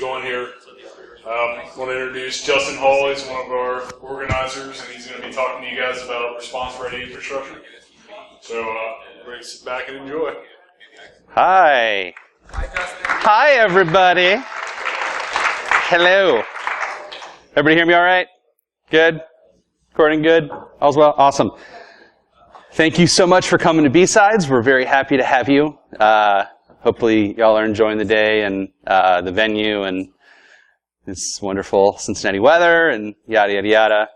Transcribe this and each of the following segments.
going here. I want to introduce Justin Hall. He's one of our organizers, and he's going to be talking to you guys about response-ready infrastructure. So, everybody sit back and enjoy. Hi. Hi, Justin. Hi, everybody. Hello. Everybody hear me all right? Good? Recording good? All's well? Awesome. Thank you so much for coming to BSides. We're very happy to have you. Hopefully, y'all are enjoying the day and the venue and this wonderful Cincinnati weather and yada, yada, yada.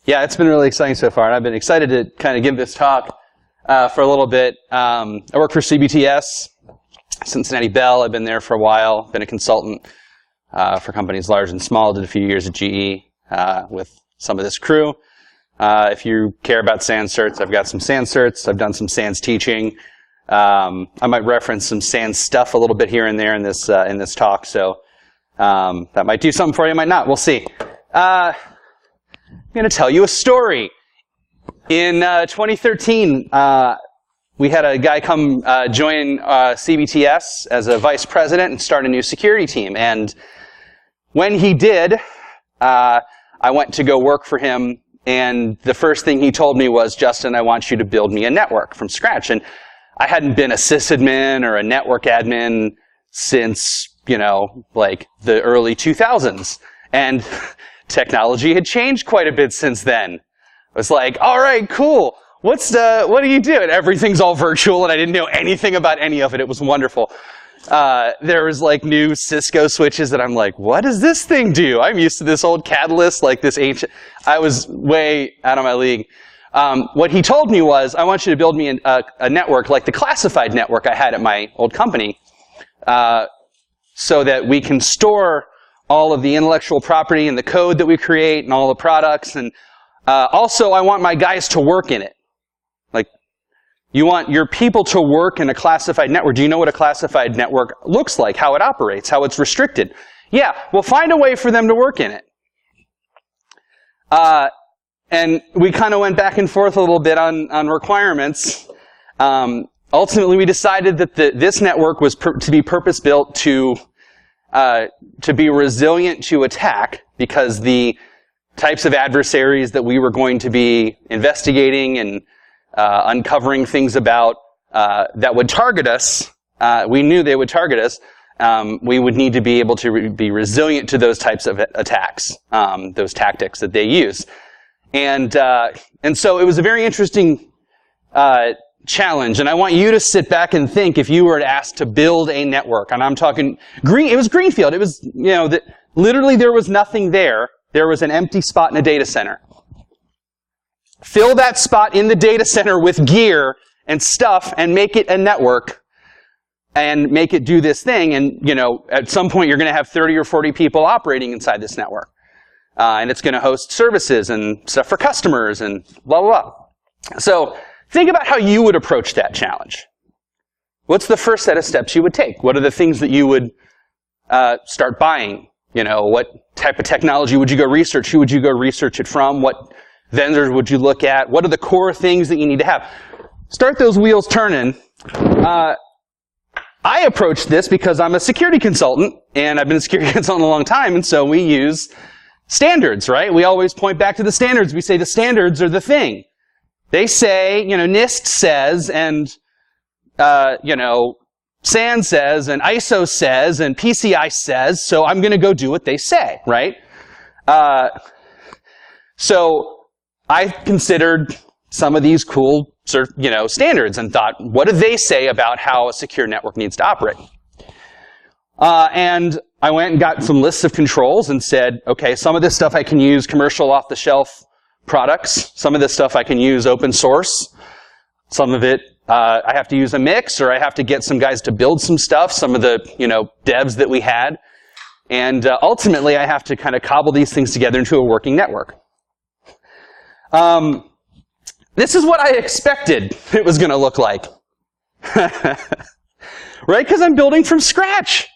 Yeah, it's been really exciting so far, and I've been excited to kind of give this talk for a little bit. I work for CBTS, Cincinnati Bell. I've been there for a while, been a consultant for companies large and small, did a few years at GE with some of this crew. If you care about SANS certs, I've got some SANS certs. I've done some SANS teaching. I might reference some SANS stuff a little bit here and there in this talk, so that might do something for you, might not. We'll see. I'm going to tell you a story. In 2013, we had a guy come join CBTS as a vice president and start a new security team. And when he did, I went to go work for him. And the first thing he told me was, Justin, I want you to build me a network from scratch. And I hadn't been a sysadmin or a network admin since, like the early 2000s. And technology had changed quite a bit since then. I was like, all right, cool. What do you do? And everything's all virtual, and I didn't know anything about any of it. It was wonderful. There was like new Cisco switches that I'm like, what does this thing do? I'm used to this old Catalyst, like this ancient. I was way out of my league. What he told me was, I want you to build me a network like the classified network I had at my old company, so that we can store all of the intellectual property and the code that we create and all the products. And also, I want my guys to work in it. Like, you want your people to work in a classified network. Do you know what a classified network looks like, how it operates, how it's restricted? Yeah, well, find a way for them to work in it. And we kind of went back and forth a little bit on requirements. Ultimately, we decided that this network was to be purpose-built to be resilient to attack, because the types of adversaries that we were going to be investigating and uncovering things about that would target us, we knew they would target us. We would need to be able to be resilient to those types of attacks, those tactics that they use. And so it was a very interesting challenge. And I want you to sit back and think, if you were asked to build a network, and I'm talking it was greenfield. It was, literally there was nothing there. There was an empty spot in a data center. Fill that spot in the data center with gear and stuff and make it a network and make it do this thing. And, at some point you're going to have 30 or 40 people operating inside this network. And it's going to host services and stuff for customers and blah, blah, blah. So think about how you would approach that challenge. What's the first set of steps you would take? What are the things that you would start buying? What type of technology would you go research? Who would you go research it from? What vendors would you look at? What are the core things that you need to have? Start those wheels turning. I approached this because I'm a security consultant, and I've been a security consultant a long time, and so we use standards, right? We always point back to the standards. We say the standards are the thing. They say, NIST says, and, SANS says, and ISO says, and PCI says, so I'm going to go do what they say, right? So I considered some of these cool, standards and thought, what do they say about how a secure network needs to operate? And I went and got some lists of controls and said, okay, some of this stuff I can use commercial off-the-shelf products. Some of this stuff I can use open source. Some of it I have to use a mix, or I have to get some guys to build some stuff, some of the devs that we had. And ultimately, I have to kind of cobble these things together into a working network. This is what I expected it was going to look like. Right? Because I'm building from scratch.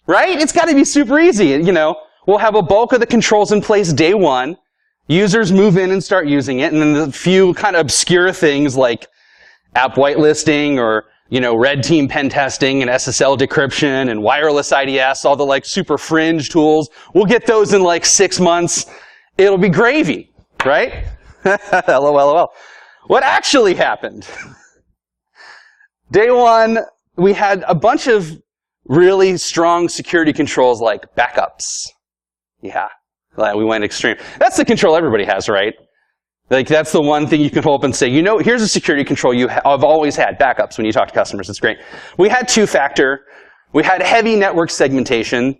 Right? It's got to be super easy. We'll have a bulk of the controls in place day one. Users move in and start using it. And then the few kind of obscure things like app whitelisting or red team pen testing and SSL decryption and wireless IDS, all the like super fringe tools. We'll get those in like 6 months. It'll be gravy, right? LOL. What actually happened? Day one, we had a bunch of really strong security controls like backups. Yeah, we went extreme. That's the control everybody has, right? Like, that's the one thing you can pull up and say, here's a security control I've always had, backups, when you talk to customers. It's great. We had two-factor. We had heavy network segmentation.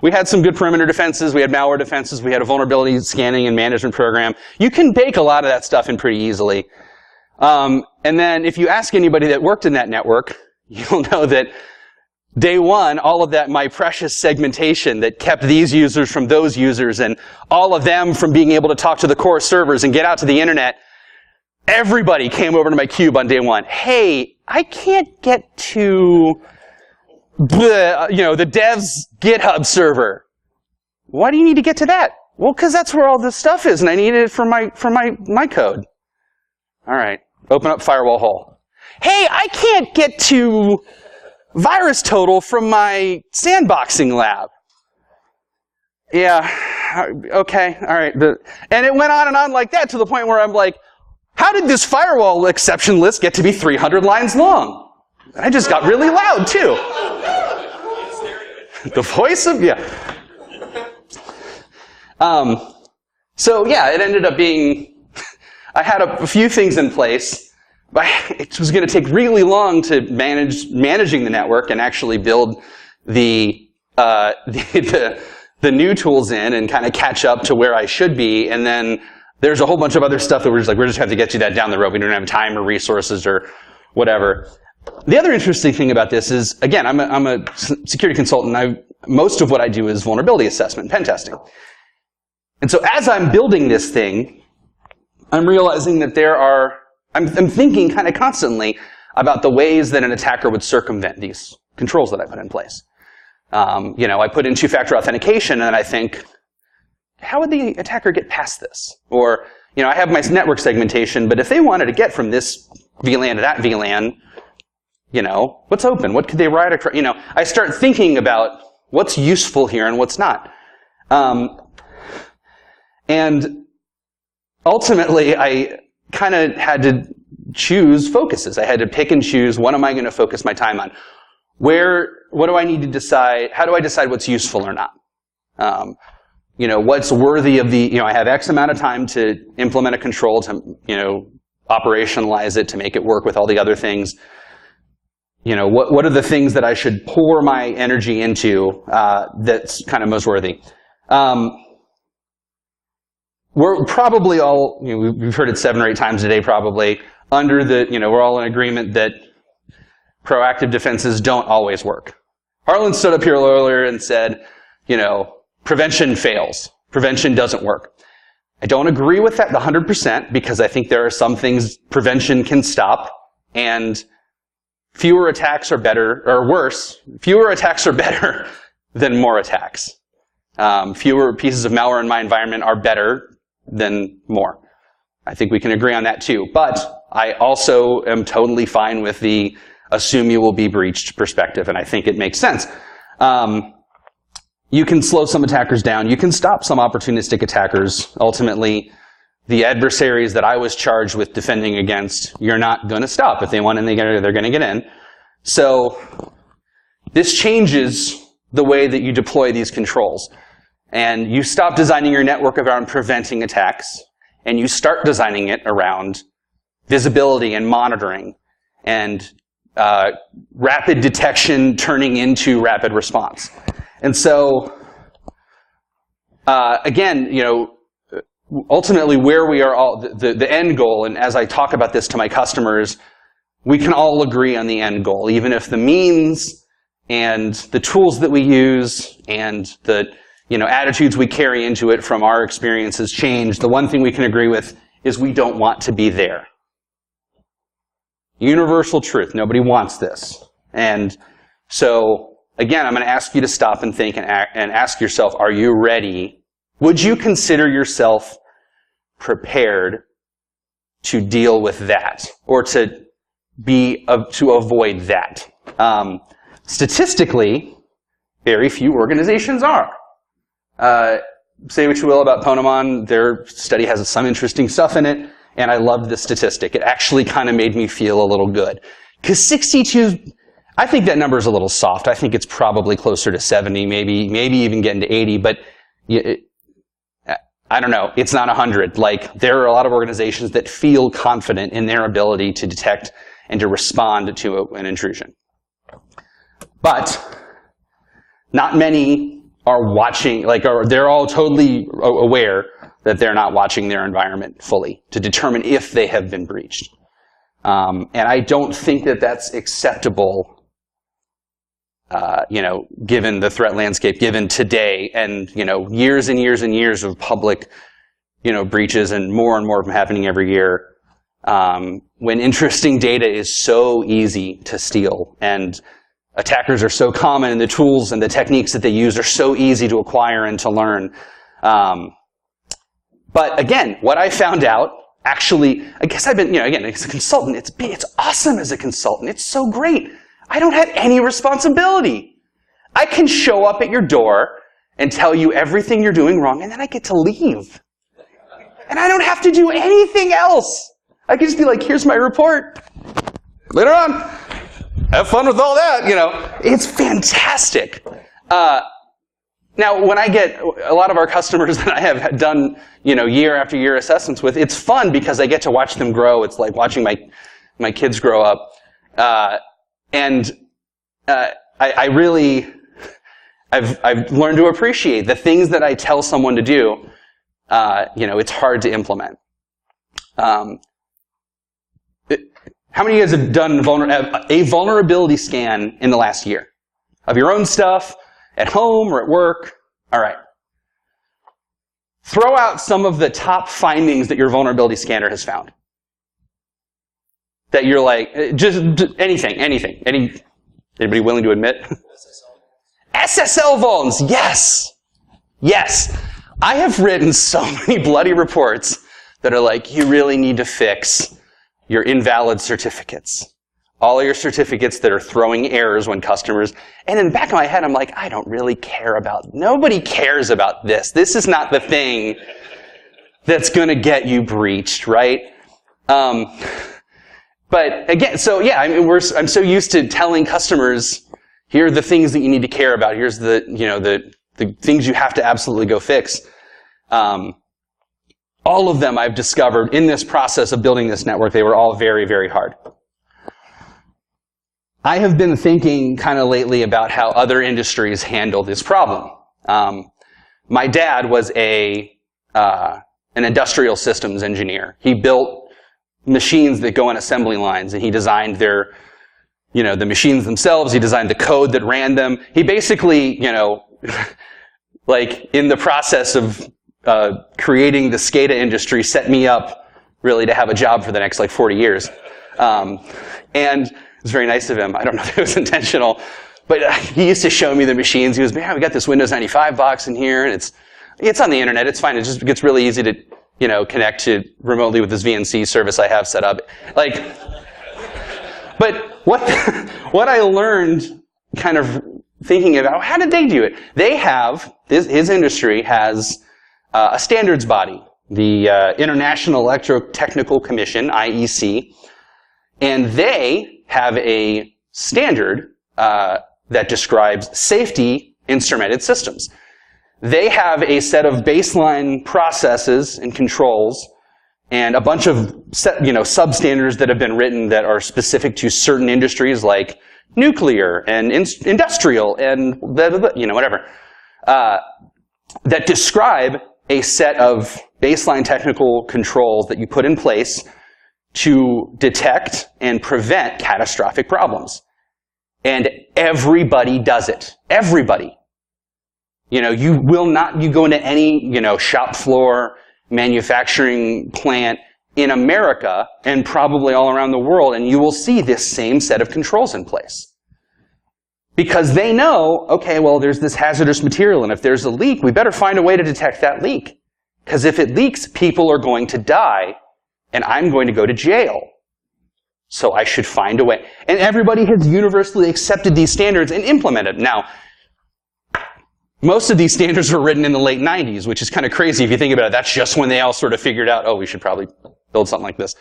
We had some good perimeter defenses. We had malware defenses. We had a vulnerability scanning and management program. You can bake a lot of that stuff in pretty easily. And then if you ask anybody that worked in that network, you'll know that day one, all of that my precious segmentation that kept these users from those users and all of them from being able to talk to the core servers and get out to the internet, everybody came over to my cube on day one. Hey, I can't get to the dev's GitHub server. Why do you need to get to that? Well, because that's where all this stuff is, and I needed it for my code. All right, open up firewall hole. Hey, I can't get to virus total from my sandboxing lab. Yeah, okay, all right. And it went on and on like that to the point where I'm like, how did this firewall exception list get to be 300 lines long? I just got really loud, too. The voice of, yeah. So, yeah, it ended up being, I had a few things in place, but it was going to take really long to managing the network and actually build the new tools in and kind of catch up to where I should be. And then there's a whole bunch of other stuff that we're just going to have to get you that down the road. We don't have time or resources or whatever. The other interesting thing about this is, again, I'm a security consultant. Most of what I do is vulnerability assessment and pen testing. And so as I'm building this thing, I'm realizing that I'm thinking kind of constantly about the ways that an attacker would circumvent these controls that I put in place. I put in two-factor authentication, and I think, how would the attacker get past this? Or, I have my network segmentation, but if they wanted to get from this VLAN to that VLAN, what's open? What could they write across? I start thinking about what's useful here and what's not. And ultimately, I kind of had to choose focuses. I had to pick and choose, what am I going to focus my time on? What do I need to decide? How do I decide what's useful or not? What's worthy of I have X amount of time to implement a control, to, operationalize it, to make it work with all the other things. What are the things that I should pour my energy into that's kind of most worthy? We're probably all, we've heard it 7 or 8 times a day probably, under we're all in agreement that proactive defenses don't always work. Harlan stood up here earlier and said, prevention fails. Prevention doesn't work. I don't agree with that 100% because I think there are some things prevention can stop, and fewer attacks are better, or worse, fewer attacks are better than more attacks. Fewer pieces of malware in my environment are better than more. I think we can agree on that too. But I also am totally fine with the assume you will be breached perspective, and I think it makes sense. You can slow some attackers down. You can stop some opportunistic attackers. Ultimately, the adversaries that I was charged with defending against, you're not going to stop. If they want in, they're going to get in. So this changes the way that you deploy these controls. And you stop designing your network around preventing attacks, and you start designing it around visibility and monitoring and rapid detection turning into rapid response. And so, again, ultimately where we are all, the end goal, and as I talk about this to my customers, we can all agree on the end goal, even if the means and the tools that we use and the attitudes we carry into it from our experiences change. The one thing we can agree with is we don't want to be there. Universal truth. Nobody wants this. And so, again, I'm going to ask you to stop and think and ask yourself, are you ready? Would you consider yourself prepared to deal with that? Or to to avoid that. Statistically, very few organizations are. Say what you will about Ponemon, their study has some interesting stuff in it, and I loved the statistic. It actually kind of made me feel a little good. Because 62, I think that number is a little soft. I think it's probably closer to 70, maybe even getting to 80, but I don't know. It's not 100. Like, there are a lot of organizations that feel confident in their ability to detect and to respond to an intrusion. But not many are watching, they're all totally aware that they're not watching their environment fully to determine if they have been breached. And I don't think that that's acceptable, given the threat landscape, given today, and, years and years and years of public, breaches and more of them happening every year. When interesting data is so easy to steal, and attackers are so common, and the tools and the techniques that they use are so easy to acquire and to learn. But again, what I found out, actually, I guess I've been, again, as a consultant, it's awesome as a consultant. It's so great. I don't have any responsibility. I can show up at your door and tell you everything you're doing wrong, and then I get to leave. And I don't have to do anything else. I can just be like, here's my report. Later on. Have fun with all that, It's fantastic. Now, when I get a lot of our customers that I have done, year after year assessments with, it's fun because I get to watch them grow. It's like watching my kids grow up. And I've learned to appreciate the things that I tell someone to do. It's hard to implement. How many of you guys have done a vulnerability scan in the last year? Of your own stuff, at home or at work? All right. Throw out some of the top findings that your vulnerability scanner has found. That you're like, just anything. Anybody willing to admit? SSL vulns, yes. Yes. I have written so many bloody reports that are like, you really need to fix your invalid certificates. All of your certificates that are throwing errors when customers... And in the back of my head, I'm like, I don't really care about... Nobody cares about this. This is not the thing that's going to get you breached, right? But again, so yeah, I'm so used to telling customers, here are the things that you need to care about. Here's the things you have to absolutely go fix. All of them I've discovered in this process of building this network, they were all very, very hard. I have been thinking kind of lately about how other industries handle this problem. My dad was an industrial systems engineer. He built machines that go on assembly lines, and he designed the machines themselves. He designed the code that ran them. He basically, like in the process of creating the SCADA industry, set me up really to have a job for the next 40 years. And it was very nice of him. I don't know if it was intentional, but he used to show me the machines. He was, man, we got this Windows 95 box in here, and it's on the internet. It's fine. It just gets really easy to, connect to remotely with this VNC service I have set up. But what I learned kind of thinking about, how did they do it? They have, his industry has a standards body, the International Electrotechnical Commission, IEC, and they have a standard that describes safety instrumented systems. They have a set of baseline processes and controls and a bunch of substandards that have been written that are specific to certain industries like nuclear and industrial and whatever, that describe a set of baseline technical controls that you put in place to detect and prevent catastrophic problems. And everybody does it. Everybody. You go into any, shop floor, manufacturing plant in America and probably all around the world, and you will see this same set of controls in place. Because they know, okay, well, there's this hazardous material, and if there's a leak, we better find a way to detect that leak. Because if it leaks, people are going to die, and I'm going to go to jail. So I should find a way. And everybody has universally accepted these standards and implemented them. Now, most of these standards were written in the late 90s, which is kind of crazy if you think about it. That's just when they all sort of figured out, oh, we should probably build something like this.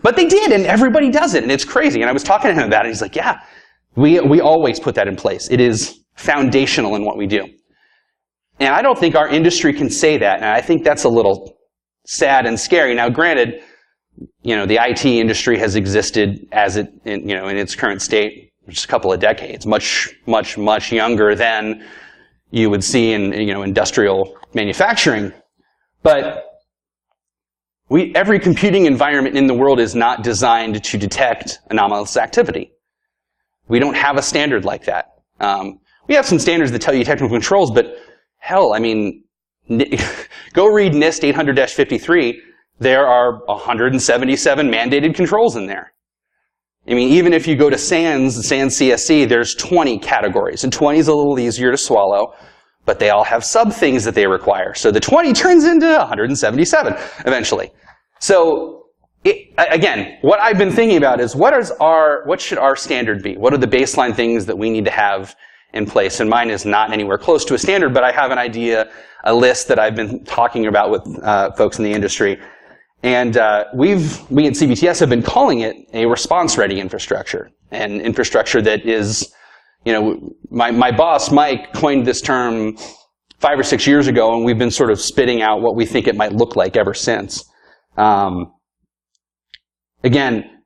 But they did, and everybody does it, and it's crazy. And I was talking to him about it, and he's like, yeah, we always put that in place. It is foundational in what we do. And I don't think our industry can say that, and I think that's a little sad and scary. Now, granted, the IT industry has existed as it, in its current state, just a couple of decades, much, much, much younger than you would see in, industrial manufacturing. But every computing environment in the world is not designed to detect anomalous activity. We don't have a standard like that. We have some standards that tell you technical controls, but hell, I mean, go read NIST 800-53. There are 177 mandated controls in there. I mean, even if you go to SANS CSC, there's 20 categories, and 20 is a little easier to swallow, but they all have sub-things that they require. So the 20 turns into 177 eventually. So, again, what I've been thinking about is what should our standard be? What are the baseline things that we need to have in place? And mine is not anywhere close to a standard, but I have an idea, a list that I've been talking about with folks in the industry. And we at CBTS have been calling it a response-ready infrastructure, an infrastructure that is, my boss, Mike, coined this term 5 or 6 years ago, and we've been sort of spitting out what we think it might look like ever since. Again,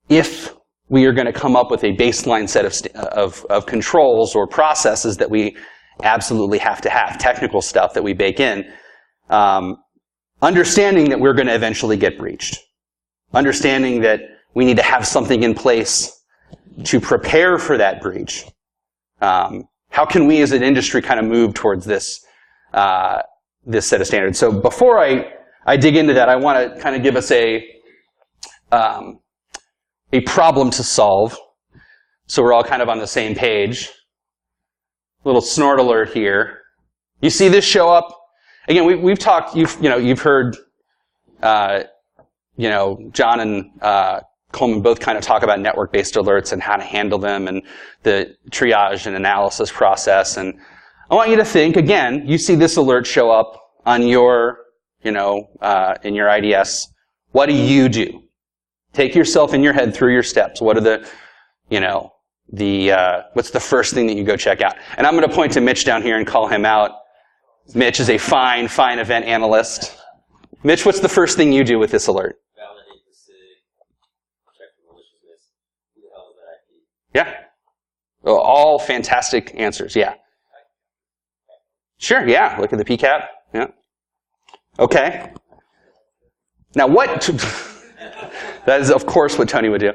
if we are going to come up with a baseline set of controls or processes that we absolutely have to have, technical stuff that we bake in, understanding that we're going to eventually get breached. Understanding that we need to have something in place to prepare for that breach. How can we as an industry kind of move towards this set of standards? So before I dig into that, I want to kind of give us a problem to solve, so we're all kind of on the same page. Little snort alert here. You see this show up? Again, we've talked. You've heard, John and Coleman both kind of talk about network-based alerts and how to handle them and the triage and analysis process. And I want you to think again. You see this alert show up on your, in your IDS. What do you do? Take yourself in your head through your steps. What are what's the first thing that you go check out? And I'm going to point to Mitch down here and call him out. Mitch is a fine event analyst. Mitch, what's the first thing you do with this alert? Validate the SIG, check for maliciousness. Who the hell is that IP? Yeah. Well, all fantastic answers, yeah. Sure, yeah. Look at the PCAP. Yeah. Okay. Now what... That is, of course, what Tony would do.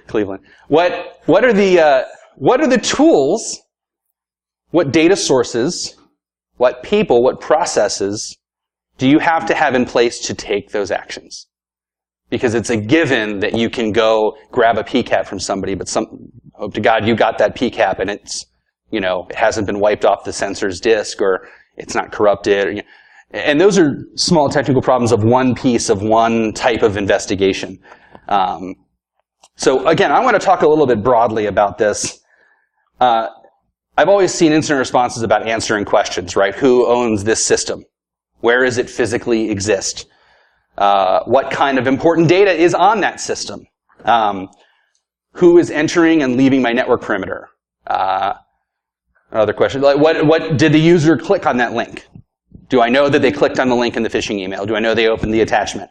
Cleveland. What are the tools, what data sources, what people, what processes do you have to have in place to take those actions? Because it's a given that you can go grab a PCAP from somebody, but hope to God you got that PCAP and it's, it hasn't been wiped off the sensor's disk or it's not corrupted. And those are small technical problems of one piece of one type of investigation. So again, I want to talk a little bit broadly about this. I've always seen incident responses about answering questions, right? Who owns this system? Where does it physically exist? What kind of important data is on that system? Who is entering and leaving my network perimeter? Another question, like what did the user click on that link? Do I know that they clicked on the link in the phishing email? Do I know they opened the attachment?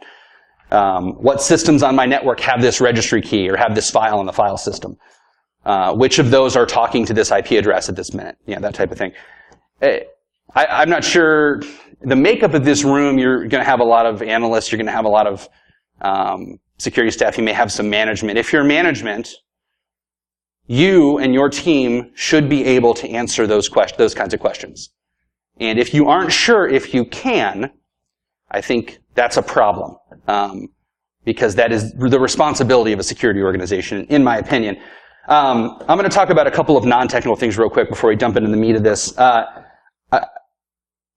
What systems on my network have this registry key or have this file in the file system? Which of those are talking to this IP address at this minute? That type of thing. I'm not sure. The makeup of this room, you're going to have a lot of analysts. You're going to have a lot of security staff. You may have some management. If you're management, you and your team should be able to answer those kinds of questions. And if you aren't sure if you can, I think that's a problem. Because that is the responsibility of a security organization, in my opinion. I'm going to talk about a couple of non-technical things real quick before we jump into the meat of this.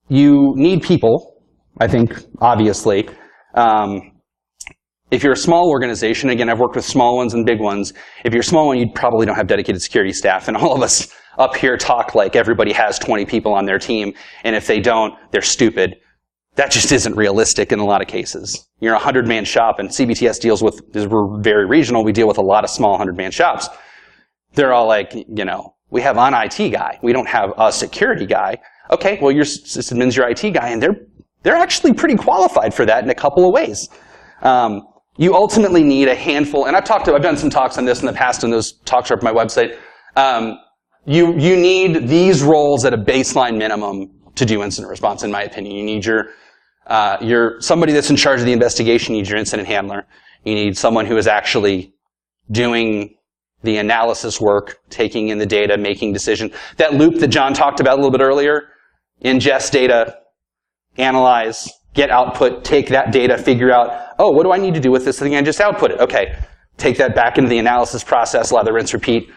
You need people, I think, obviously. if you're a small organization, again, I've worked with small ones and big ones. If you're a small one, you probably don't have dedicated security staff. And all of us up here talk like everybody has 20 people on their team. And if they don't, they're stupid. That just isn't realistic in a lot of cases. You're a 100-man shop, and CBTS deals with, because we're very regional, we deal with a lot of small 100-man shops. They're all like, we have an IT guy. We don't have a security guy. Okay, well, your sysadmin's your IT guy, and they're actually pretty qualified for that in a couple of ways. You ultimately need a handful, and I've done some talks on this in the past, and those talks are up on my website. You need these roles at a baseline minimum to do incident response, in my opinion. You need your somebody that's in charge of the investigation. You need your incident handler. You need someone who is actually doing the analysis work, taking in the data, making decisions. That loop that John talked about a little bit earlier, ingest data, analyze, get output, take that data, figure out, oh, what do I need to do with this thing I just outputted? Okay, take that back into the analysis process, lather, rinse, repeat.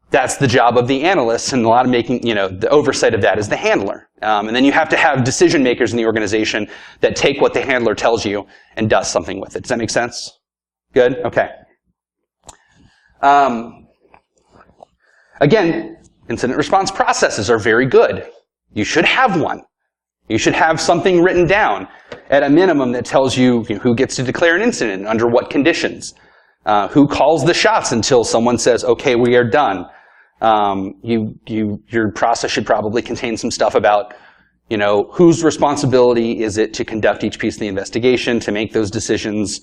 That's the job of the analyst, and a lot of making, the oversight of that is the handler. And then you have to have decision makers in the organization that take what the handler tells you and does something with it. Does that make sense? Good? Okay. Again, incident response processes are very good. You should have one. You should have something written down at a minimum that tells you who gets to declare an incident, under what conditions, who calls the shots until someone says, okay, we are done. Your process should probably contain some stuff about, whose responsibility is it to conduct each piece of the investigation, to make those decisions,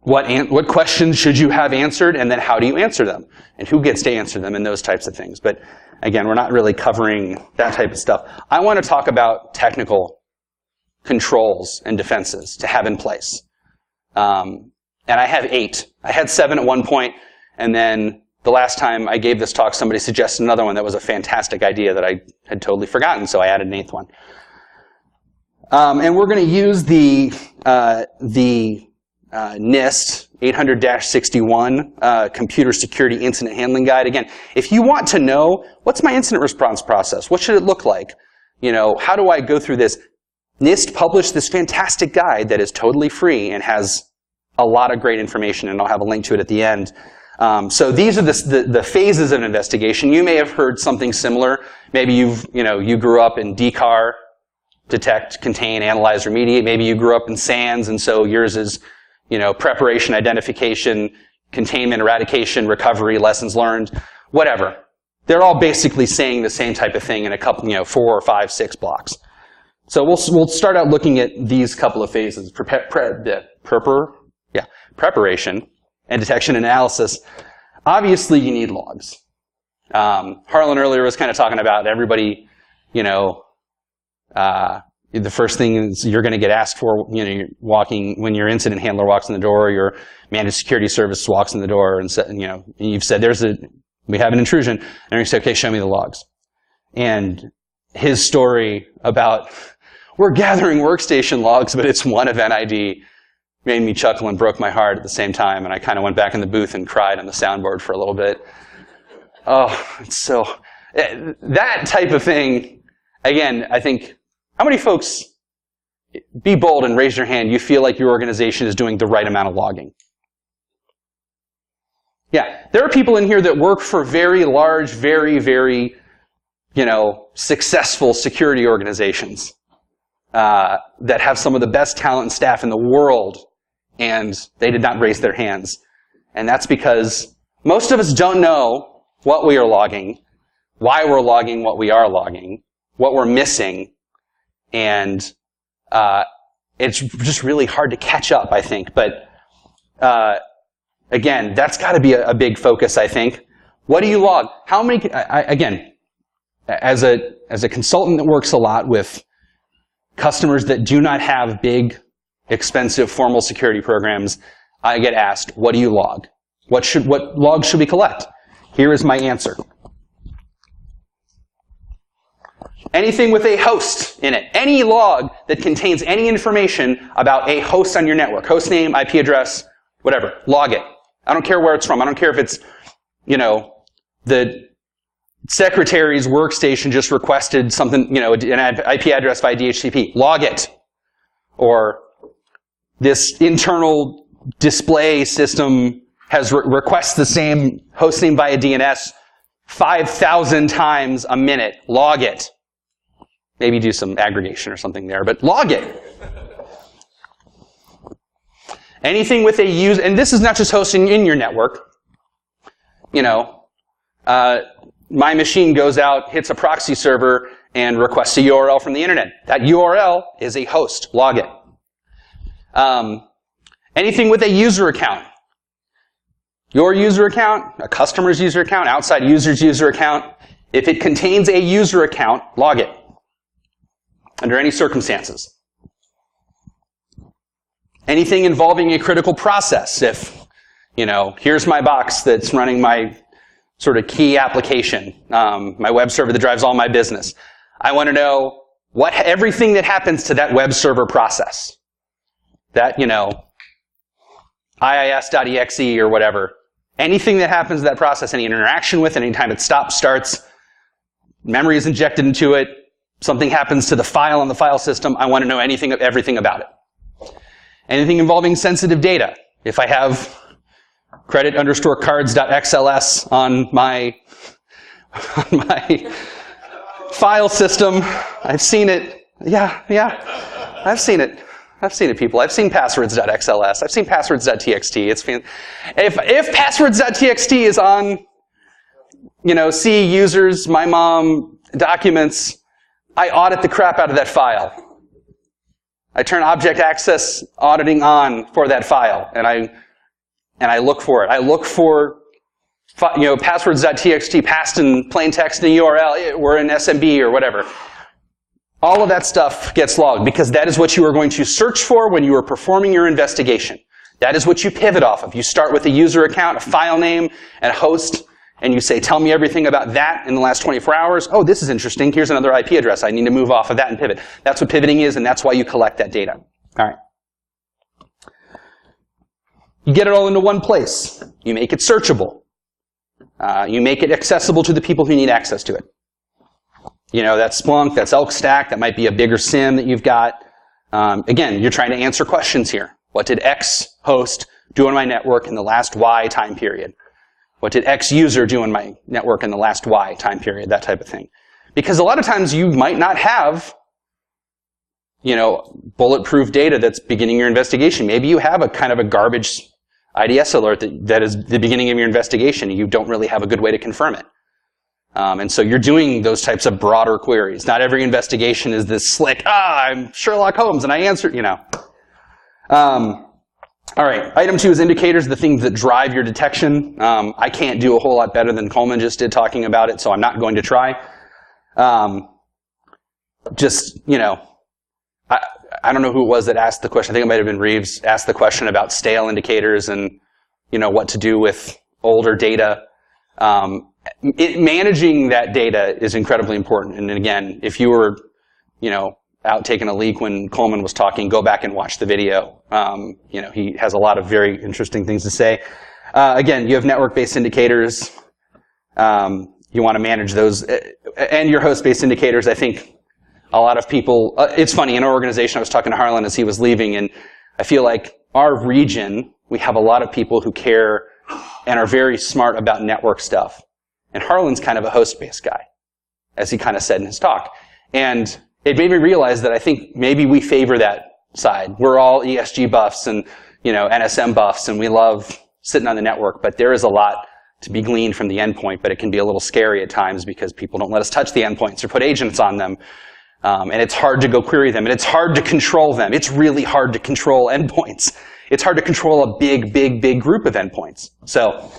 what questions should you have answered, and then how do you answer them, and who gets to answer them, and those types of things. But again, we're not really covering that type of stuff. I want to talk about technical controls and defenses to have in place. And I have 8. I had 7 at one point, and then the last time I gave this talk, somebody suggested another one that was a fantastic idea that I had totally forgotten, so I added an 8th one. And we're going to use the NIST 800-61 Computer Security Incident Handling Guide. Again, if you want to know, what's my incident response process? What should it look like? How do I go through this? NIST published this fantastic guide that is totally free and has a lot of great information, and I'll have a link to it at the end. So these are the phases of an investigation. You may have heard something similar. Maybe you grew up in DCAR, detect, contain, analyze, remediate. Maybe you grew up in SANS, and so yours is preparation, identification, containment, eradication, recovery, lessons learned, whatever. They're all basically saying the same type of thing in a couple, 4 or 5, 6 blocks. So we'll start out looking at these couple of phases: preparation and detection analysis. Obviously, you need logs. Harlan earlier was kind of talking about everybody, the first thing is you're going to get asked for, you're walking, when your incident handler walks in the door, or your managed security service walks in the door, and you've said, we have an intrusion, and you say, okay, show me the logs. And his story about, we're gathering workstation logs, but it's one event ID, made me chuckle and broke my heart at the same time, and I kind of went back in the booth and cried on the soundboard for a little bit. Oh, it's so, that type of thing, again, I think, how many folks, be bold and raise your hand, you feel like your organization is doing the right amount of logging? Yeah, there are people in here that work for very large, very, very, successful security organizations that have some of the best talent and staff in the world, and they did not raise their hands. And that's because most of us don't know what we are logging, why we're logging what we are logging, what we're missing, and it's just really hard to catch up, I think. But again, that's got to be a big focus, I think. What do you log? How many? Again, as a consultant that works a lot with customers that do not have big, expensive, formal security programs, I get asked, what do you log? What logs should we collect? Here is my answer. Anything with a host in it. Any log that contains any information about a host on your network. Host name, IP address, whatever. Log it. I don't care where it's from. I don't care if it's, the secretary's workstation just requested something, an IP address via DHCP. Log it. Or this internal display system has requests the same host name via DNS 5,000 times a minute. Log it. Maybe do some aggregation or something there, but log it. Anything with a user, and this is not just hosting in your network. You know, my machine goes out, hits a proxy server, and requests a URL from the internet. That URL is a host. Log it. Anything with a user account. Your user account, a customer's user account, outside user's user account. If it contains a user account, log it. Under any circumstances. Anything involving a critical process. If, you know, here's my box that's running my sort of key application, my web server that drives all my business. I want to know everything that happens to that web server process. That, you know, IIS.exe or whatever. Anything that happens to that process, any interaction with it, anytime it stops, starts, memory is injected into it, something happens to the file on the file system, I want to know everything about it. Anything involving sensitive data. If I have credit_cards.xls on my file system, I've seen it. Yeah, I've seen it. I've seen it, people. I've seen passwords.xls. I've seen passwords.txt. If passwords.txt is on, you know, C users, my mom, documents, I audit the crap out of that file. I turn object access auditing on for that file, and I look for it. I look for, you know, passwords.txt passed in plain text in the URL or in SMB or whatever. All of that stuff gets logged because that is what you are going to search for when you are performing your investigation. That is what you pivot off of. You start with a user account, a file name, and a host, and you say, tell me everything about that in the last 24 hours. Oh, this is interesting. Here's another IP address. I need to move off of that and pivot. That's what pivoting is, and that's why you collect that data. All right. You get it all into one place. You make it searchable. You make it accessible to the people who need access to it. You know, that's Splunk, that's Elk Stack, that might be a bigger SIM that you've got. Again, you're trying to answer questions here. What did X host do on my network in the last Y time period? What did X user do on my network in the last Y time period? That type of thing. Because a lot of times you might not have, you know, bulletproof data that's beginning your investigation. Maybe you have a kind of a garbage IDS alert that is the beginning of your investigation, and you don't really have a good way to confirm it. And so you're doing those types of broader queries. Not every investigation is this slick, I'm Sherlock Holmes and I answered, you know. All right, item 2 is indicators, the things that drive your detection. I can't do a whole lot better than Coleman just did talking about it, so I'm not going to try. Just, you know, I don't know who it was that asked the question. I think it might have been Reeves, asked the question about stale indicators and, you know, what to do with older data. Managing that data is incredibly important. And again, if you were, you know, out taking a leak when Coleman was talking, go back and watch the video. You know, he has a lot of very interesting things to say. Again, you have network-based indicators. You want to manage those. And your host-based indicators, I think a lot of people, it's funny, in our organization, I was talking to Harlan as he was leaving, and I feel like our region, we have a lot of people who care and are very smart about network stuff. And Harlan's kind of a host-based guy, as he kind of said in his talk. And it made me realize that I think maybe we favor that side. We're all ESG buffs and, you know, NSM buffs, and we love sitting on the network, but there is a lot to be gleaned from the endpoint, but it can be a little scary at times because people don't let us touch the endpoints or put agents on them. And it's hard to go query them, and it's hard to control them. It's really hard to control endpoints. It's hard to control a big group of endpoints. So,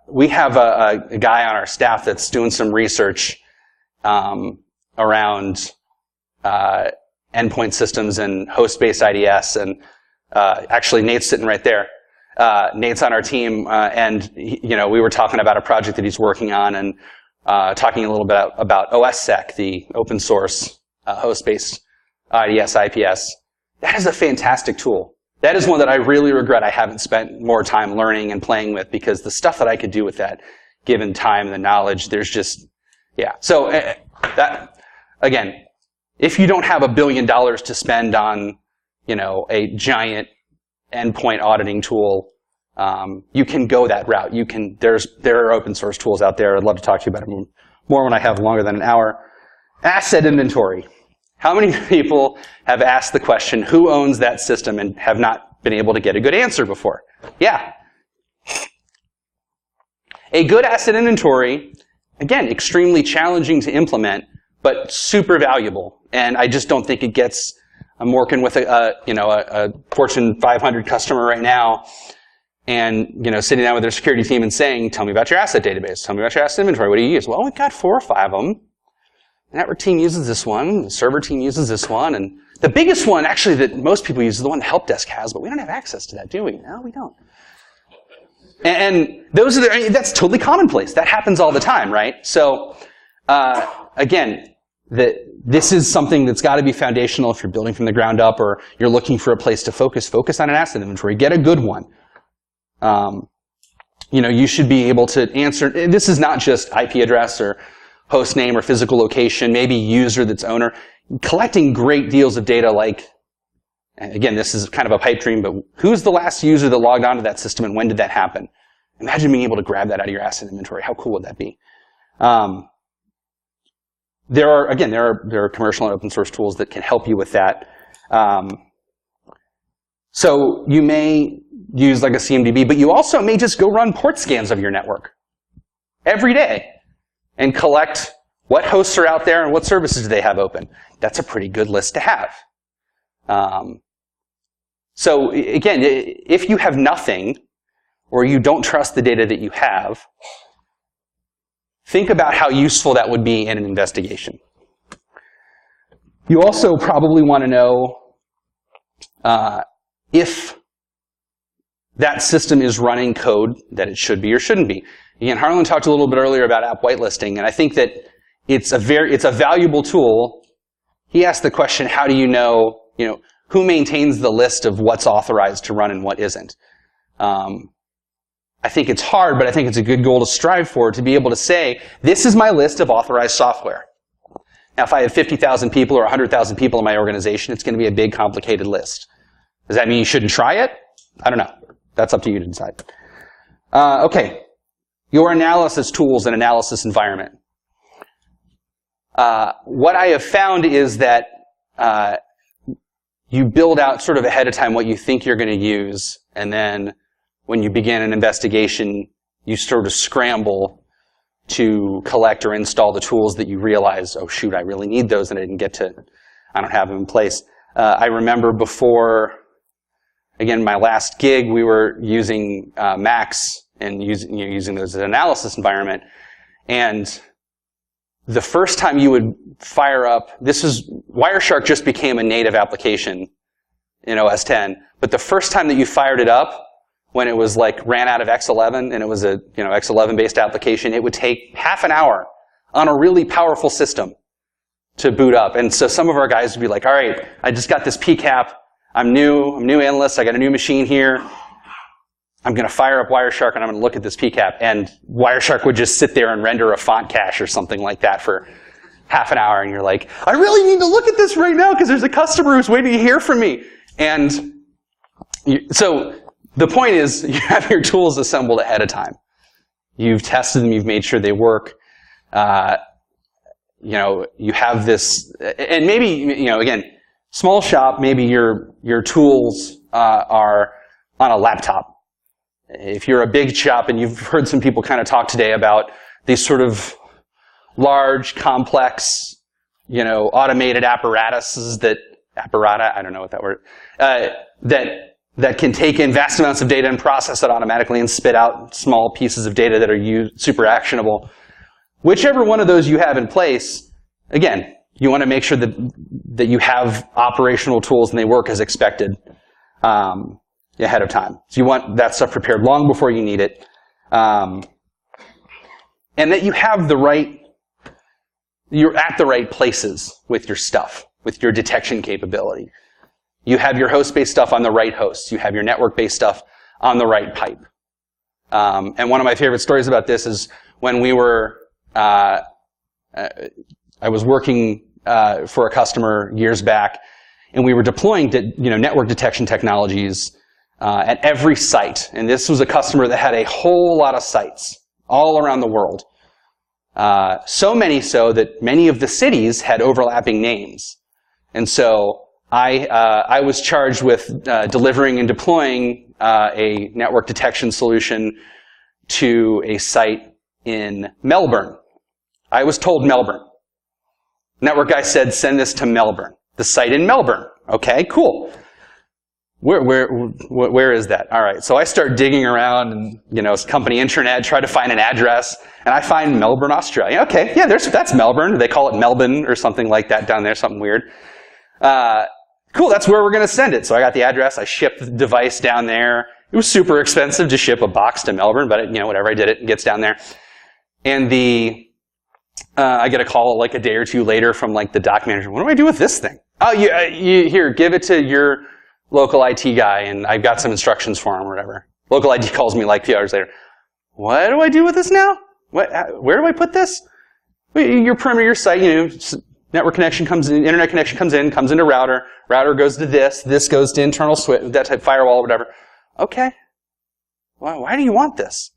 we have a guy on our staff that's doing some research around endpoint systems and host-based IDS, and actually Nate's sitting right there. Nate's on our team, and you know, we were talking about a project that he's working on, and talking a little bit about OSSec, the open source host-based IDS, IPS. That is a fantastic tool. That is one that I really regret I haven't spent more time learning and playing with, because the stuff that I could do with that, given time and the knowledge, there's just, yeah. So that, again, if you don't have $1 billion to spend on, a giant endpoint auditing tool, you can go that route. There are open source tools out there. I'd love to talk to you about it more when I have longer than an hour. Asset inventory. How many people have asked the question, who owns that system, and have not been able to get a good answer before? Yeah. A good asset inventory, again, extremely challenging to implement, but super valuable. And I just don't think it gets. I'm working with a Fortune 500 customer right now, and sitting down with their security team and saying, "Tell me about your asset database. Tell me about your asset inventory. What do you use?" Well, we've got 4 or 5 of them. The network team uses this one. The server team uses this one, and the biggest one, actually, that most people use is the one the help desk has. But we don't have access to that, do we? No, we don't. And those are that's totally commonplace. That happens all the time, right? So, again, this is something that's got to be foundational if you're building from the ground up or you're looking for a place to focus. Focus on an asset inventory. Get a good one. You should be able to answer. This is not just IP address or host name or physical location, maybe user that's owner. Collecting great deals of data like, again, this is kind of a pipe dream, but who's the last user that logged onto that system and when did that happen? Imagine being able to grab that out of your asset inventory. How cool would that be? There are commercial and open source tools that can help you with that. So you may use like a CMDB, but you also may just go run port scans of your network every day and collect what hosts are out there and what services do they have open. That's a pretty good list to have. So again, if you have nothing or you don't trust the data that you have, think about how useful that would be in an investigation. You also probably want to know if that system is running code that it should be or shouldn't be. Again, Harlan talked a little bit earlier about app whitelisting, and I think that it's a valuable tool. He asked the question, how do you know, who maintains the list of what's authorized to run and what isn't? I think it's hard, but I think it's a good goal to strive for, to be able to say, this is my list of authorized software. Now, if I have 50,000 people or 100,000 people in my organization, it's going to be a big, complicated list. Does that mean you shouldn't try it? I don't know. That's up to you to decide. Okay. Your analysis tools and analysis environment. What I have found is that you build out sort of ahead of time what you think you're going to use, and then when you begin an investigation, you sort of scramble to collect or install the tools that you realize, oh shoot, I really need those, and I don't have them in place. I remember before, again, my last gig, we were using Macs and using those as an analysis environment. And the first time you would fire up, Wireshark just became a native application in OS 10. But the first time that you fired it up, when it was ran out of X11 and it was a X11 based application, it would take half an hour on a really powerful system to boot up. And so some of our guys would be like, all right, I just got this PCAP. I'm new analyst. I got a new machine here. I'm going to fire up Wireshark and I'm going to look at this PCAP. And Wireshark would just sit there and render a font cache or something like that for half an hour. And you're like, I really need to look at this right now because there's a customer who's waiting to hear from me. And so the point is, you have your tools assembled ahead of time. You've tested them. You've made sure they work. You have this, and maybe, again, small shop, maybe your tools are on a laptop. If you're a big shop, and you've heard some people kind of talk today about these sort of large, complex, automated apparatuses I don't know what that word, that can take in vast amounts of data and process it automatically and spit out small pieces of data that are super actionable. Whichever one of those you have in place, again, you want to make sure that you have operational tools and they work as expected ahead of time. So you want that stuff prepared long before you need it. And that you have you're at the right places with your stuff, with your detection capability. You have your host-based stuff on the right hosts. You have your network-based stuff on the right pipe. And one of my favorite stories about this is when we were, I was working for a customer years back, and we were deploying network detection technologies at every site. And this was a customer that had a whole lot of sites all around the world. So many so that many of the cities had overlapping names. And so I was charged with delivering and deploying a network detection solution to a site in Melbourne. I was told Melbourne. Network guy said, send this to Melbourne. The site in Melbourne. Okay, cool. Where is that? All right, so I start digging around and, company intranet, try to find an address, and I find Melbourne, Australia. Okay, yeah, that's Melbourne. They call it Melbourne or something like that down there, something weird. Cool, that's where we're going to send it. So I got the address. I shipped the device down there. It was super expensive to ship a box to Melbourne, but whatever, I did it. It gets down there. And I get a call like a day or two later from like the doc manager. What do I do with this thing? Oh, here, give it to your local IT guy, and I've got some instructions for him or whatever. Local IT calls me like a few hours later. What do I do with this now? Where do I put this? Your perimeter, your site, network connection comes in, internet connection comes into router. Router goes to this goes to internal switch, that type firewall, whatever. Okay. Well, why do you want this?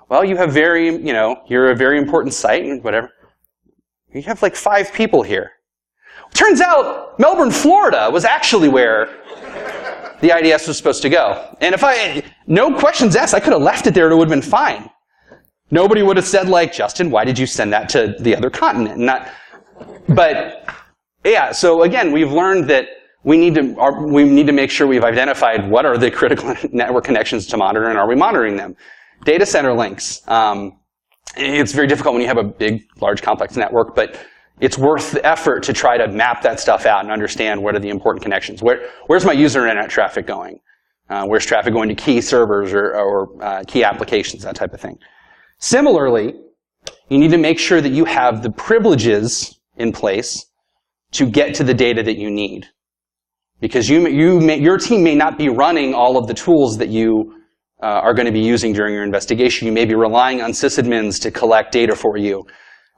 Well, you have you're a very important site and whatever. You have like 5 people here. Turns out Melbourne, Florida was actually where the IDS was supposed to go. And no questions asked, I could have left it there and it would have been fine. Nobody would have said like, Justin, why did you send that to the other continent? But yeah, so again, we've learned that we need to make sure we've identified what are the critical network connections to monitor and are we monitoring them. Data center links. It's very difficult when you have a big, large, complex network, but it's worth the effort to try to map that stuff out and understand what are the important connections. Where's my user internet traffic going? Where's traffic going to key servers or key applications, that type of thing. Similarly, you need to make sure that you have the privileges in place to get to the data that you need. Because your team may not be running all of the tools that you are going to be using during your investigation. You may be relying on sysadmins to collect data for you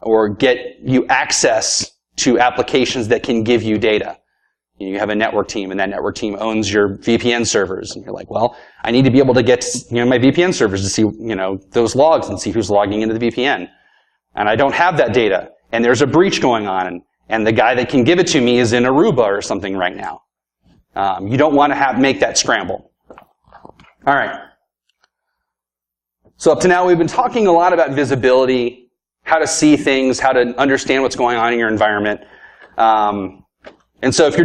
or get you access to applications that can give you data. You have a network team, and that network team owns your VPN servers. And you're like, well, I need to be able to get my VPN servers to see those logs and see who's logging into the VPN. And I don't have that data. And there's a breach going on. And the guy that can give it to me is in Aruba or something right now. You don't want to make that scramble. All right. So up to now, we've been talking a lot about visibility, how to see things, how to understand what's going on in your environment. And so if you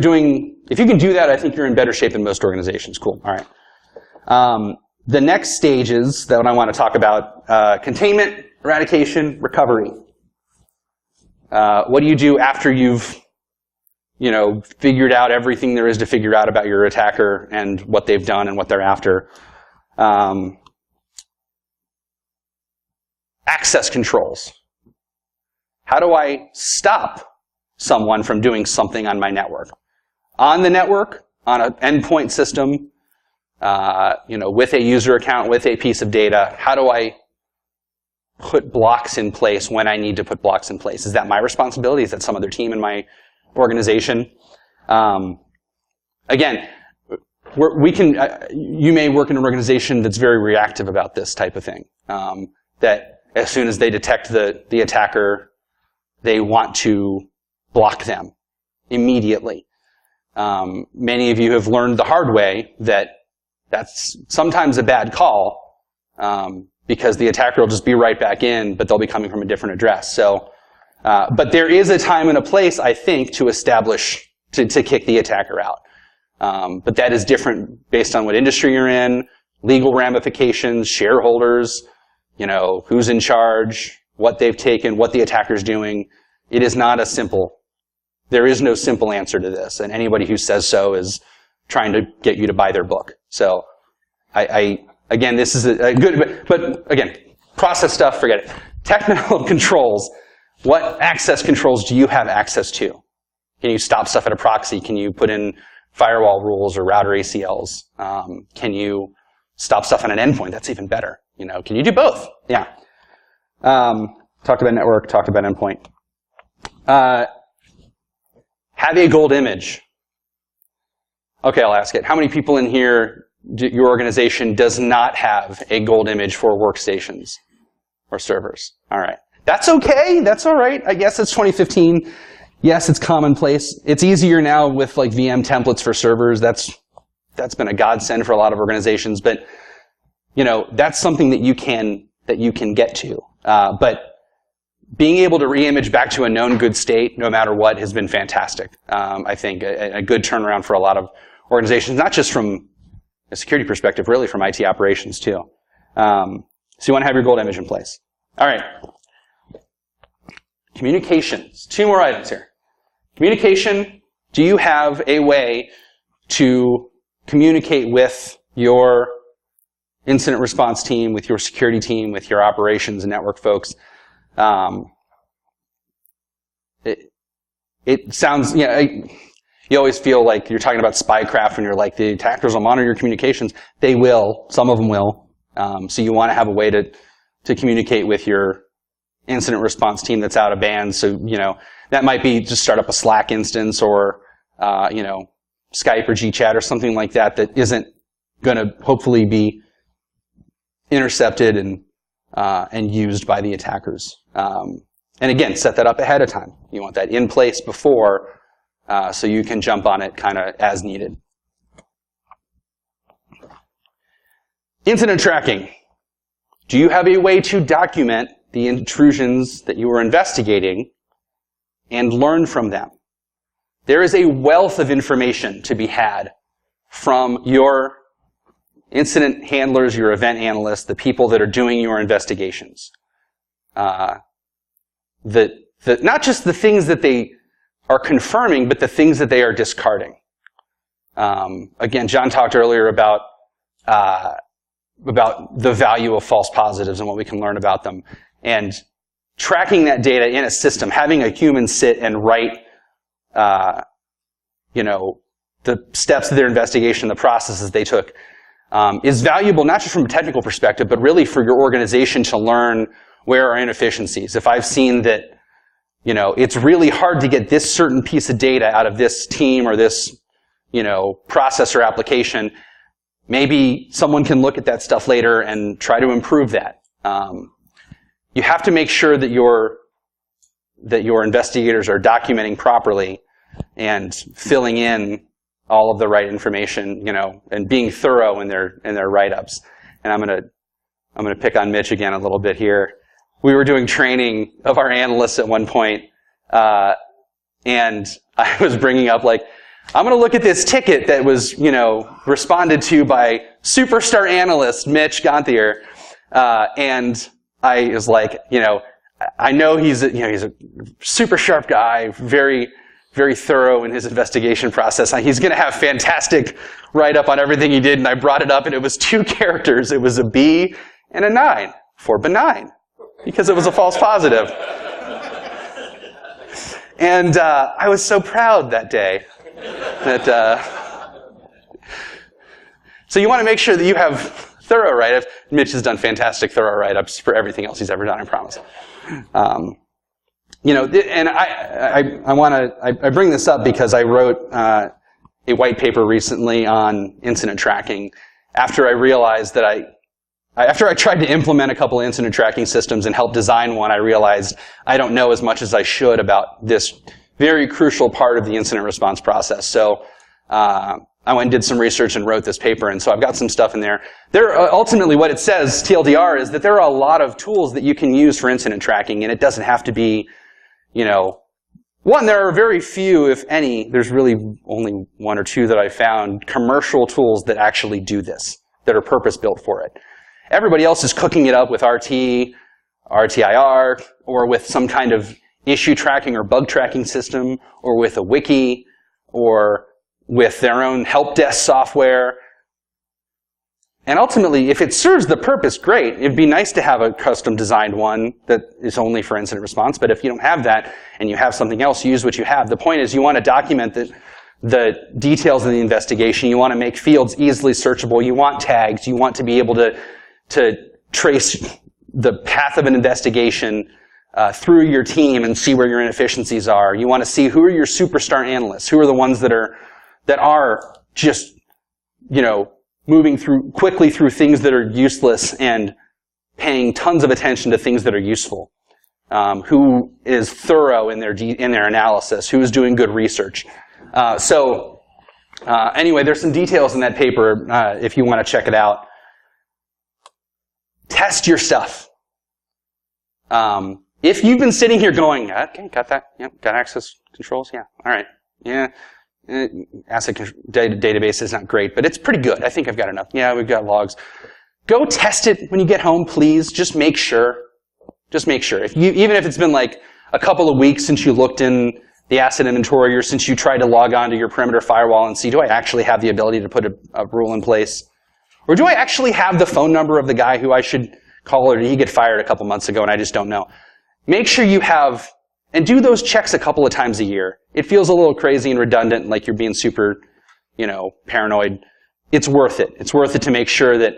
can do that, I think you're in better shape than most organizations. Cool. All right. The next stages that I want to talk about, containment, eradication, recovery. What do you do after you've figured out everything there is to figure out about your attacker and what they've done and what they're after? Access controls. How do I stop someone from doing something on my network? On the network, on an endpoint system, with a user account, with a piece of data, how do I put blocks in place when I need to put blocks in place? Is that my responsibility? Is that some other team in my organization? Again, you may work in an organization that's very reactive about this type of thing. That as soon as they detect the attacker, they want to block them immediately. Many of you have learned the hard way that that's sometimes a bad call, because the attacker will just be right back in, but they'll be coming from a different address. So, but there is a time and a place, I think, to establish, to kick the attacker out. But that is different based on what industry you're in, legal ramifications, shareholders, who's in charge, what they've taken, what the attacker's doing. It is not there is no simple answer to this, and anybody who says so is trying to get you to buy their book. So, again, this is a good, but again, process stuff, forget it. Technical controls. What access controls do you have access to? Can you stop stuff at a proxy? Can you put in firewall rules or router ACLs? Can you stop stuff on an endpoint? That's even better. Can you do both? Yeah. Talked about network, talked about endpoint. have a gold image. Okay, I'll ask it. How many people in here, your organization does not have a gold image for workstations or servers? All right. That's okay. That's all right. I guess it's 2015. Yes, it's commonplace. It's easier now with like VM templates for servers. That's been a godsend for a lot of organizations. But that's something that you can get to. But being able to reimage back to a known good state, no matter what, has been fantastic. I think a good turnaround for a lot of organizations, not just from a security perspective, really from IT operations too. So you want to have your gold image in place. All right. Communications. 2 more items here. Communication. Do you have a way to communicate with your incident response team, with your security team, with your operations and network folks? It sounds, you always feel like you're talking about spycraft when you're like, the attackers will monitor your communications. They will. Some of them will. So you want to have a way to communicate with your incident response team that's out of band. So, that might be just start up a Slack instance or, Skype or GChat or something like that isn't going to hopefully be intercepted and used by the attackers. And again, set that up ahead of time. You want that in place before, so you can jump on it kind of as needed. Incident tracking. Do you have a way to document the intrusions that you are investigating and learn from them? There is a wealth of information to be had from your incident handlers, your event analysts, the people that are doing your investigations. Not just the things that they are confirming, but the things that they are discarding. Again, John talked earlier about the value of false positives and what we can learn about them. And tracking that data in a system, having a human sit and write, the steps of their investigation, the processes they took, is valuable not just from a technical perspective, but really for your organization to learn where are inefficiencies. If I've seen that, it's really hard to get this certain piece of data out of this team or this, process or application, maybe someone can look at that stuff later and try to improve that. You have to make sure that your investigators are documenting properly and filling in all of the right information, and being thorough in their write-ups. And I'm gonna pick on Mitch again a little bit here. We were doing training of our analysts at one point, and I was bringing up I'm going to look at this ticket that was, responded to by superstar analyst Mitch Gonthier, and I was like, I know he's a super sharp guy, very, very thorough in his investigation process. He's going to have fantastic write-up on everything he did, and I brought it up, and it was 2 characters. It was a B and a 9 for benign, because it was a false positive. And I was so proud that day. So you want to make sure that you have thorough write-ups. Mitch has done fantastic thorough write-ups for everything else he's ever done, I promise. And I bring this up because I wrote a white paper recently on incident tracking after I realized that after I tried to implement a couple of incident tracking systems and help design one, I realized I don't know as much as I should about this very crucial part of the incident response process. So I went and did some research and wrote this paper, and so I've got some stuff in there. Ultimately, what it says, TLDR, is that there are a lot of tools that you can use for incident tracking, and it doesn't have to be, one, there are very few, if any, there's really only 1 or 2 that I found, commercial tools that actually do this, that are purpose-built for it. Everybody else is cooking it up with RT, RTIR, or with some kind of issue tracking or bug tracking system, or with a wiki, or with their own help desk software. And ultimately, if it serves the purpose, great. It'd be nice to have a custom designed one that is only for incident response, but if you don't have that and you have something else, use what you have. The point is you want to document the details of the investigation. You want to make fields easily searchable. You want tags. You want to be able to trace the path of an investigation through your team and see where your inefficiencies are. You want to see who are your superstar analysts, who are the ones that are just, moving quickly through things that are useless and paying tons of attention to things that are useful. Who is thorough in their analysis, who is doing good research. Anyway, there's some details in that paper if you want to check it out. Test your stuff. If you've been sitting here going, okay, got that, yep, got access controls, yeah, all right, yeah, asset database is not great, but it's pretty good. I think I've got enough. Yeah, we've got logs. Go test it when you get home, please. Just make sure. Just make sure. Even if it's been like a couple of weeks since you looked in the asset inventory or since you tried to log on to your perimeter firewall and see, do I actually have the ability to put a rule in place? Or do I actually have the phone number of the guy who I should call, or did he get fired a couple months ago and I just don't know? Make sure you have, and do those checks a couple of times a year. It feels a little crazy and redundant, like you're being super, paranoid. It's worth it. It's worth it to make sure that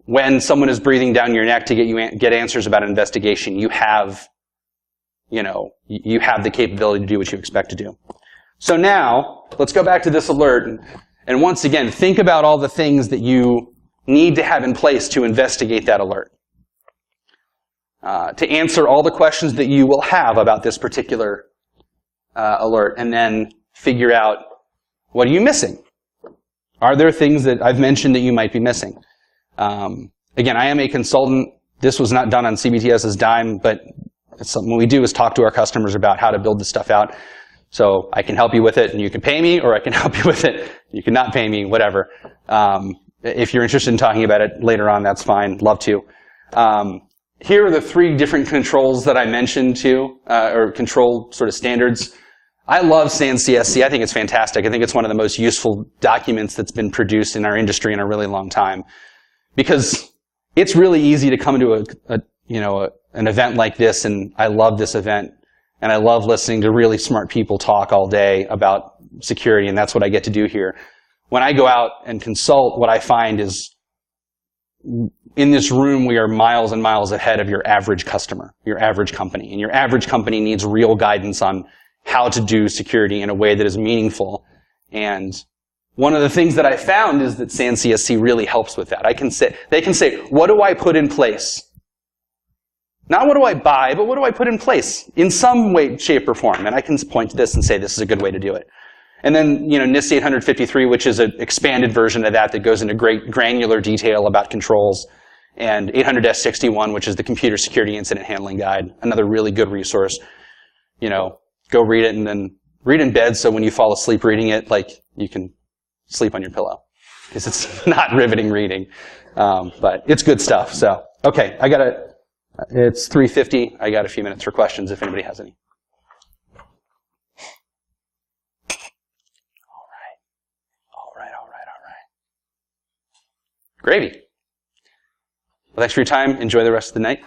when someone is breathing down your neck to get answers about an investigation, you have the capability to do what you expect to do. So now, let's go back to this alert, and once again, think about all the things that you need to have in place to investigate that alert. To answer all the questions that you will have about this particular alert, and then figure out, what are you missing? Are there things that I've mentioned that you might be missing? Again, I am a consultant. This was not done on CBTS's dime, but it's something we do is talk to our customers about how to build this stuff out. So I can help you with it, and you can pay me, or I can help you with it. You can not pay me, whatever. If you're interested in talking about it later on, that's fine. Love to. Here are the 3 different controls that I mentioned too, or control sort of standards. I love SANS-CSC. I think it's fantastic. I think it's one of the most useful documents that's been produced in our industry in a really long time. Because it's really easy to come into an event like this, and I love this event, and I love listening to really smart people talk all day about security, and that's what I get to do here. When I go out and consult, what I find is in this room, we are miles and miles ahead of your average customer, your average company. And your average company needs real guidance on how to do security in a way that is meaningful. And one of the things that I found is that SANS-CSC really helps with that. They can say, what do I put in place? Not what do I buy, but what do I put in place in some way, shape, or form? And I can point to this and say, this is a good way to do it. And then, NIST 853, which is an expanded version of that goes into great granular detail about controls. And 800-61, which is the Computer Security Incident Handling Guide, another really good resource. Go read it and then read in bed so when you fall asleep reading it, you can sleep on your pillow. Because it's not riveting reading. But it's good stuff. So, okay, it's 3:50. I got a few minutes for questions if anybody has any. All right. Gravy. Well, thanks for your time. Enjoy the rest of the night.